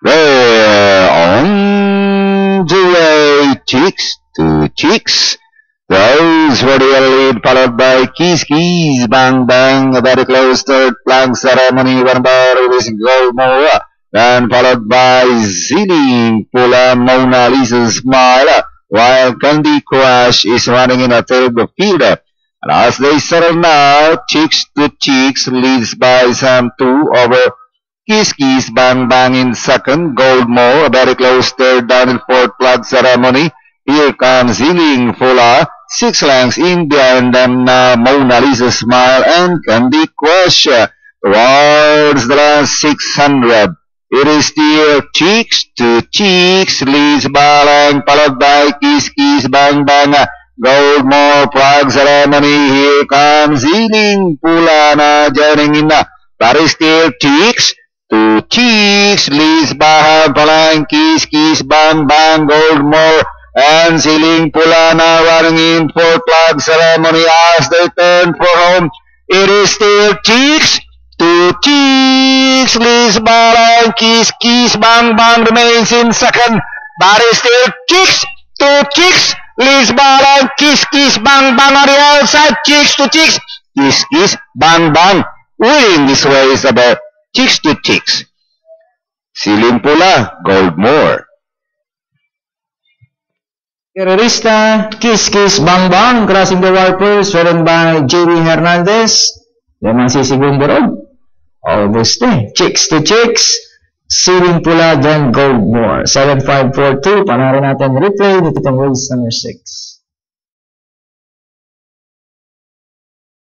They're on the way, chicks to chicks. Those were the lead, followed by Kiss Kiss Bang Bang, a very close third flag ceremony won by releasing Goldmore, then followed by Zilly Pula Mona Lisa Smile, while Candy Crush is running in a third field. And as they settle now, Chicks to Chicks leads by some 2 over Kiss Kiss Bang Bang in second, Goldmore, a very close third down in fourth flag ceremony. Here comes Ziling Fula, 6 lengths in behind them now, Mona Lisa Smile and Candy Crush towards the last 600. It is still Chicks to Chicks, leads Balang, followed by Kiss Kiss Bang Bang, Goldmore flag ceremony. Here comes Ziling Fula na joining in na. That is still Chicks to Chicks, leads Balang, Balang, Kiss Kiss Bang Bang, Goldmore and Ziling Pula now running in for flag ceremony as they turn for home. It is still Chicks to Chicks, leads Balang, Kiss Kiss Bang Bang remains in second. That is still Chicks to Chicks, leads Balang, Kiss Kiss Bang Bang on the outside. Chicks to Chicks, Kiss Kiss Bang Bang. Winning this race about Chicks to Chicks. Ziling Pula, Goldmore. Guerrerista, Kiss Kiss Bang Bang, crossing the wire first, ridden by J.B. Hernandez. Yan ang sisigundo ron. Almost Chicks to Chicks, Ziling Pula, then Goldmore. 7542, panarin natin replay dito itong race number 6.